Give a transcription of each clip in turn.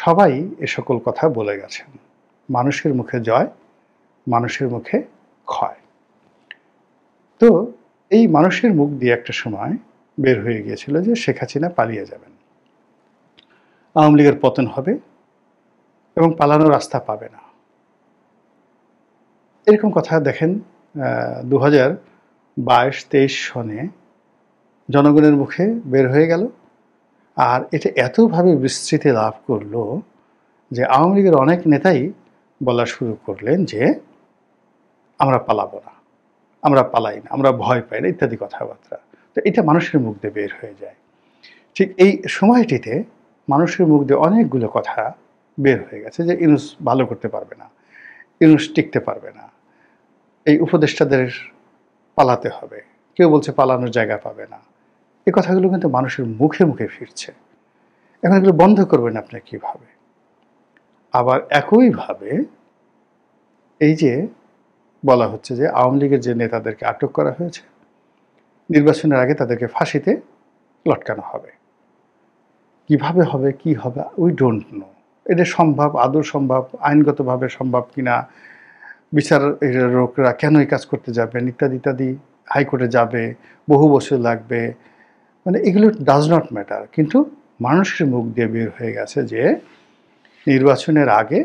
সবাই এ সকল কথা বলে গেছেন। মানুষের মুখে জয়, মানুষের মুখে ক্ষয়। তো এই মানুষের মুখ দিয়ে একটা সময় বের হয়ে গিয়েছিল যে শেখ হাসিনা পালিয়ে যাবেন, আওয়ামী লীগের পতন হবে এবং পালানোর রাস্তা পাবে না। এরকম কথা দেখেন 2022-23 সনে জনগণের মুখে বের হয়ে গেল। আর এটা এতভাবে বিস্তৃতি লাভ করলো যে আওয়ামী লীগের অনেক নেতাই বলা শুরু করলেন যে আমরা পালাবো না, আমরা পালাই না, আমরা ভয় পাই না, ইত্যাদি কথাবার্তা। তো এটা মানুষের মুখ দিয়ে বের হয়ে যায়। ঠিক এই সময়টিতে মানুষের মুখ দিয়ে অনেকগুলো কথা বের হয়ে গেছে যে ইউনূস ভালো করতে পারবে না, ইউনূস টিকতে পারবে না, এই উপদেষ্টাদের পালাতে হবে, কেউ বলছে পালানোর জায়গা পাবে না। এই কথাগুলো কিন্তু মানুষের মুখে মুখে ফিরছে। এখন এগুলো বন্ধ করবেন আপনি কিভাবে? আবার একইভাবে এই যে বলা হচ্ছে যে আওয়ামী লীগের যে নেতাদেরকে আটক করা হয়েছে, নির্বাচনের আগে তাদেরকে ফাঁসিতে লটকানো হবে। কিভাবে হবে, কি হবে, উই ডোন্ট নো। এটা সম্ভব, আদৌ সম্ভব, আইনগতভাবে সম্ভব কিনা, বিচারকরা কেন এই কাজ করতে যাবেন, ইত্যাদি ইত্যাদি, হাইকোর্টে যাবে, বহু বছর লাগবে, মানে এগুলো ডাজ নট ম্যাটার। কিন্তু মানুষের মুখ দিয়ে বের হয়ে গেছে যে নির্বাচনের আগে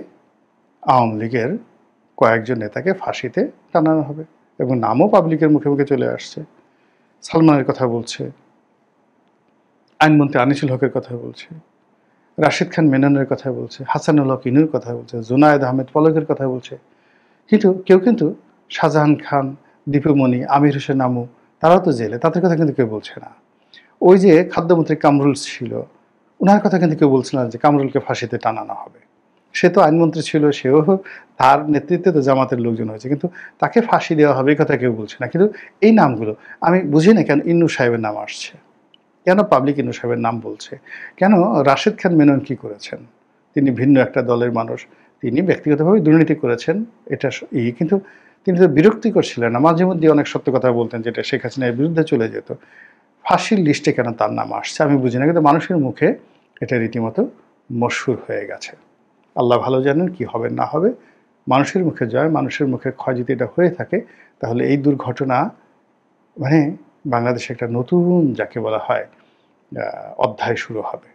আওয়ামী লীগের কয়েকজন নেতাকে ফাঁসিতে টানানো হবে এবং নামও পাবলিকের মুখে মুখে চলে আসছে। সালমানের কথা বলছে, আইনমন্ত্রী আনিসুল হকের কথা বলছে, রাশিদ খান মেননের কথা বলছে, হাসানুল হক ইনুর কথা বলছে, জুনায়েদ আহমেদ পলকের কথা বলছে। কিন্তু কেউ কিন্তু শাহজাহান খান, দীপুমণি, আমির হোসেন আমু, তারাও তো জেলে, তাদের কথা কিন্তু কেউ বলছে না। ওই যে খাদ্যমন্ত্রী কামরুল ছিল, ওনার কথা কিন্তু কেউ বলছে না যে কামরুলকে ফাঁসিতে টানানো হবে। সে তো আইনমন্ত্রী ছিল, সেও তার নেতৃত্বে তো জামাতের লোকজন হয়েছে, কিন্তু তাকে ফাঁসি দেওয়া হবে এই কথা কেউ বলছে না। কিন্তু এই নামগুলো আমি বুঝি না কেন ইন্নু সাহেবের নাম আসছে, কেন পাবলিক ইন্নু সাহেবের নাম বলছে, কেন রাশেদ খান মেনন কি করেছেন? তিনি ভিন্ন একটা দলের মানুষ, তিনি ব্যক্তিগতভাবে দুর্নীতি করেছেন, এটা কিন্তু তিনি তো বিরক্তিকর ছিলেন না, মাঝে মধ্যে অনেক সত্য কথা বলতেন যেটা শেখ হাসিনার বিরুদ্ধে চলে যেত। ফাঁসির লিস্টে কেন তার নাম আসছে আমি বুঝি না, কিন্তু মানুষের মুখে এটা রীতিমতো মশহুর হয়ে গেছে। আল্লাহ ভালো জানেন কি হবে না হবে। মানুষের মুখে জয়, মানুষের মুখে ক্ষয় যদি এটা হয়ে থাকে, তাহলে এই দুর্ঘটনা মানে বাংলাদেশে একটা নতুন যাকে বলা হয় অধ্যায় শুরু হবে।